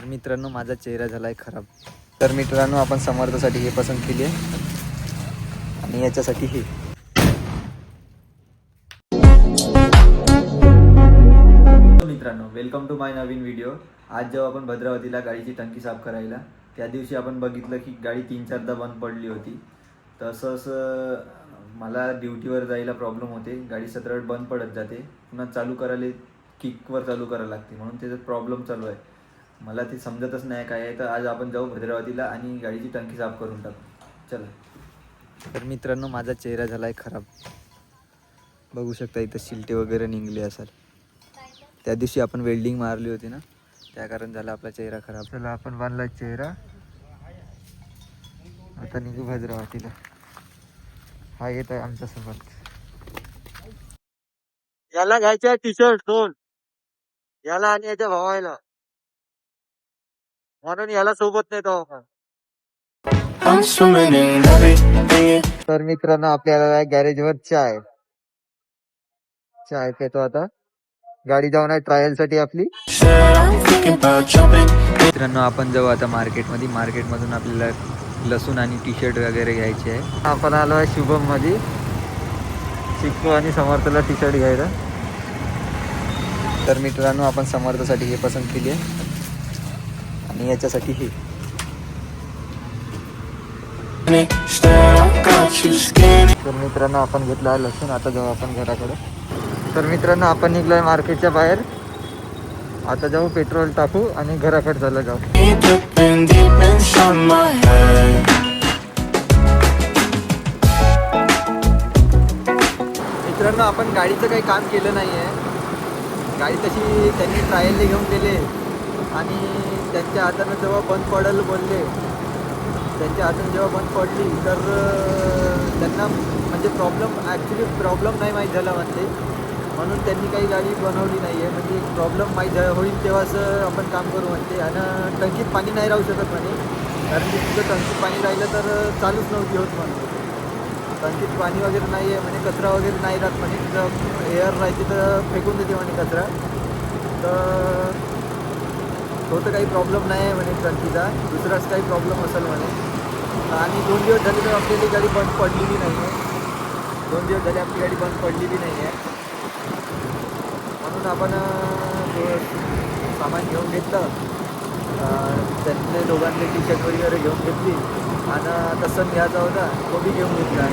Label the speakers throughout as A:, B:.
A: मित्रांनो माझा चेहरा झालाय खराब. तर मित्रांनो आपण समर्थसाठी हे पसंत केली आहे आणि याच्यासाठी हे. मित्रांनो वेलकम टू माय नवीन व्हिडिओ. आज जेव्हा आपण भद्रावतीला गाडीची टंकी साफ करायला, त्या दिवशी आपण बघितलं की गाडी 3-4दा बंद पडली होती. तसंच मला ड्युटीवर जायला प्रॉब्लेम होते. गाडी 17 वेळ बंद पडत जाते, पुन्हा चालू करायला किकवर चालू करायला लागते, म्हणून त्याचा प्रॉब्लेम चालू आहे. मला ते समजतच नाही काय आहे. तर आज आपण जाऊ भद्रावतीला आणि गाडीची टंकी साफ करून टाकू. चला. तर मित्रांनो माझा चेहरा झालाय खराब. बघू शकता इथं शिलटे वगैरे निघले असाल. त्या दिवशी आपण वेल्डिंग मारली होती ना, त्या कारण झाला आपला चेहरा खराब. चला आपण बांधला चेहरा. आता निघू भद्रावतीला. हा येत आहे आमच्या सोबत.
B: याला घ्यायचे टी शर्ट 2, याला आणि याच्या भावायला, म्हणून याला सोबत नेतो आपण.
A: तर मित्रांनो आपल्याला गॅरेजवर चाय पेतो आता. गाडी जाऊन आहे ट्रायल साठी आपली. मित्रांनो आपण जाऊ आता मार्केटमध्ये. मार्केटमधून आपल्याला लसूण आणि टी शर्ट वगैरे घ्यायचे आहे. आपण आलो आहे शुभम मध्ये. चिक्कू आणि समर्थला टी शर्ट घ्यायला. तर मित्रांनो आपण समर्थसाठी हे पसंत केली आहे आणि याच्यासाठी हे. तर मित्रांनो आपण घेतला आहे लसूण. आता जाऊ आपण घराकडे. तर मित्रांनो आपण निघलोय मार्केटच्या बाहेर. आता जाऊ पेट्रोल टाकू आणि घराकडे चालला जाऊ. मित्रांनो आपण गाडीचं काही काम केलं नाही आहे. गाडी तशी त्यांनी ट्रायलने घेऊन गेले आणि त्यांच्या हातानं जेव्हा बंद पडायला बोलले, त्यांच्या हातानं जेव्हा बंद पडली तर त्यांना म्हणजे प्रॉब्लेम नाही माहीत झाला म्हणते, म्हणून त्यांनी काही गाडी बनवली नाही आहे. म्हणजे प्रॉब्लेम माहीत होईल तेव्हाच आपण काम करू म्हणते. आणि टंकीत पाणी नाही राहू शकत म्हणे, कारण की तिथं टंकीत पाणी राहिलं तर चालूच नव्हती होत म्हणते. टंकीत पाणी वगैरे नाही आहे म्हणे, कचरा वगैरे नाही राहत म्हणे. तिथं एअर राहते तर फेकून देते म्हणे कचरा. तर तो तर काही प्रॉब्लेम नाही आहे म्हणे टंकीचा, दुसराच काही प्रॉब्लेम असेल म्हणे. आणि 2 दिवस झाले तर आपली गाडी बंद पडलेली नाही आहे. 2 दिवस झाले आपली गाडी बंद पडलेली नाही आहे. म्हणून आपण सामान घेऊन घेतलं. त्यांचे दोघांचे टी शर्ट वगैरे घेऊन घेतली आणि आता सण घ्यायचा होता तो बी घेऊन घेतला.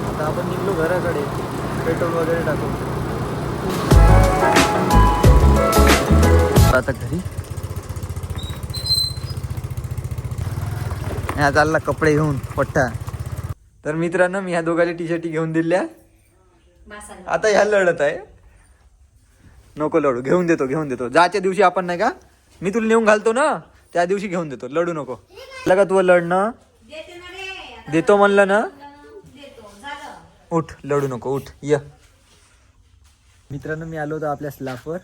A: आता आपण निघलो घराकडे पेट्रोल वगैरे टाकून. आता घरी ह्या चालला कपडे घेऊन पट्टा. तर मित्रांनो मी ह्या दोघांना टी शर्टी घेऊन दिल्या. आता ह्या लढत आहे. नको लढू, घेऊन देतो. जायच्या दिवशी आपण नाही का, मी तुला नेऊन घालतो ना, त्या दिवशी घेऊन देतो. लढू नको. का तू लढणं देतो म्हणलं ना. उठ, लढू नको, उठ ये. मित्रांनो मी आलो होतो आपल्या स्लॅपवर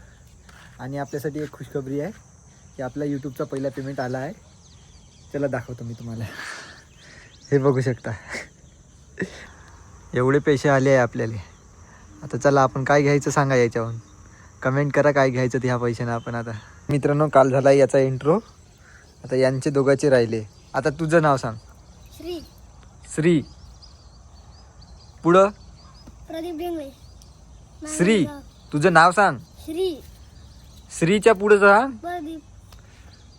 A: आणि आपल्यासाठी एक खुशखबरी आहे की आपला यूट्यूबचा पहिला पेमेंट आला आहे. चला दाखवतो मी तुम्हाला. हे बघू शकता एवढे पैसे आले आहे आपल्याला. आता चला आपण काय घ्यायचं सांगा, याच्यावरून कमेंट करा काय घ्यायचं ह्या पैशानं आपण. आता मित्रांनो काल झाला याचा इंट्रो. आता यांचे दोघांचे राहिले. आता तुझं नाव सांग. श्री. पुढं
C: प्रदीप ढेंगळे.
A: श्री. तुझं नाव सांग. श्रीच्या पुढं सांग.
C: प्रदीप.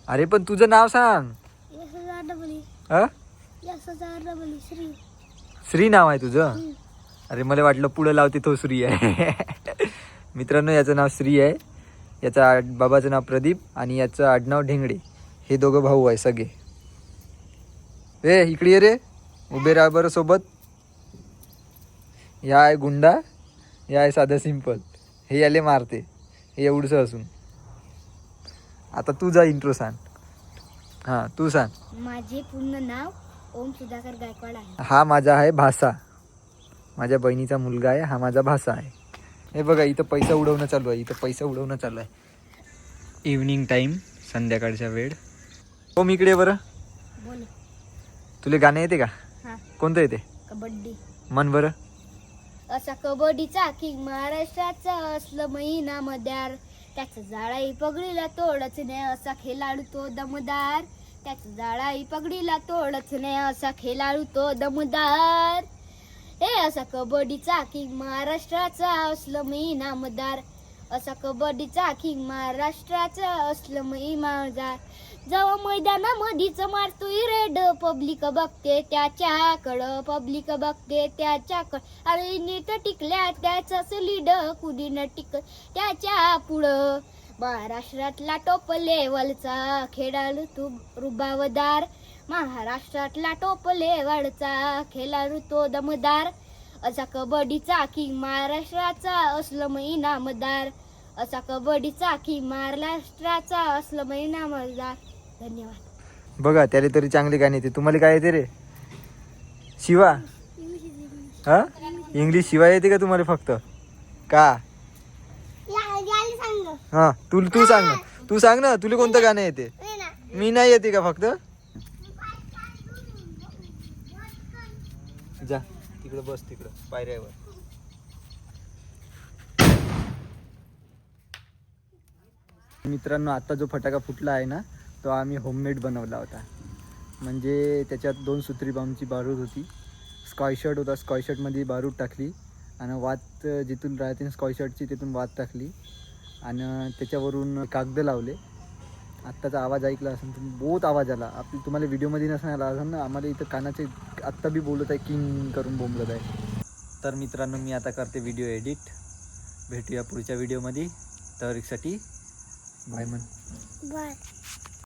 A: अरे पण तुझं नाव सांग. श्री नाव आहे तुझं. अरे मला वाटलं पुढं लावते तो श्री आहे. मित्रांनो याचं नाव श्री आहे. याचा बाबाचं नाव प्रदीप आणि याचं आडनाव ढेंगडे. हे दोघं भाऊ आहे सगळे. ए इकडे ये रे, उभे राहा बरं सोबत. ह्या आहे गुंडा, या आहे साधा सिंपल. हे याले मारते, हे एवढंसं असून. आता तू जा इंट्रो सांग. हां तू सांग.
C: माझे पूर्ण नाव ओम सुधाकर गायकवाड आहे.
A: हा माझा आहे भासा, माझ्या बहिणीचा मुलगा आहे. हा माझा भासा आहे. हे बघा इथं पैसा उडवणं चालू आहे. इव्हनिंग टाईम, संध्याकाळच्या वेळ. हो मी इकडे बरं.
C: बोल.
A: तुला गाणं येते का?
C: हा.
A: कोणतं येते?
C: कबड्डी.
A: मन बरं.
C: असा कबड्डीचा किंग महाराष्ट्राचा असलं महिना मध्यार, त्याचं जाळाई पगडीला तोडच नाही असा खेळाडू तो दमदार. त्याचं जाळाई पगडीला तोडच नाही असा खेळाडू तो दमदार. हे असा कबड्डीचा किंग महाराष्ट्राचा असलं मी नामदार. असा कबड्डीचा किंग महाराष्ट्राचा असलं मी इनामदार. जेव्हा मैदानामधीच मारतोय रेड पब्लिक बघते त्याच्याकडं. पब्लिक बघते त्याच्याकडं. अरे नीट टिकल्या त्याचाच लीड कुणी न टिक त्याच्या पुढं. महाराष्ट्रातला टॉप लेवलचा खेळाडू तू रुबाबदार. महाराष्ट्रातला टॉप लेवलचा खेळाडू तो दमदार. असा कबड्डीचा किंग महाराष्ट्राचा असलं मी इनामदार. असा कबड्डीचा किंग महाराष्ट्राचा असलं मी इनामदार. धन्यवाद.
A: बघा त्याला तरी चांगली गाणी येते. तुम्हाला काय येते रे शिवा? हा इंग्लिश शिवा येते का तुम्हाला फक्त का? हा तू सांग ना. तू सांग ना तुला कोणतं गाणं येते? मी नाही येते का फक्त? जा तिकडं बस तिकडं पायऱ्यावर. मित्रांनो आता जो फटाका फुटला आहे ना तो आम्ही होममेड बनवला होता. म्हणजे त्याच्यात 2 सुत्री बॉम्बची बारूद होती. स्कॉय शर्ट होता. स्कॉय शर्टमध्ये बारूद टाकली आणि वात जिथून राहते स्कॉय शर्टची तिथून वात टाकली आणि त्याच्यावरून कागद लावले. आत्ताचा आवाज ऐकला असेल तुम्ही. बहुत आवाज आला. तुम्हाला व्हिडिओमध्ये नसणार आला असेल ना. आम्हाला इथं कानाचे आत्ता बी बोलत आहे किंग करून बोंबलत आहे. तर मित्रांनो मी आता करते व्हिडिओ एडिट. भेटूया पुढच्या व्हिडिओमध्ये. तर साठी बाय म्हण.
C: बाय.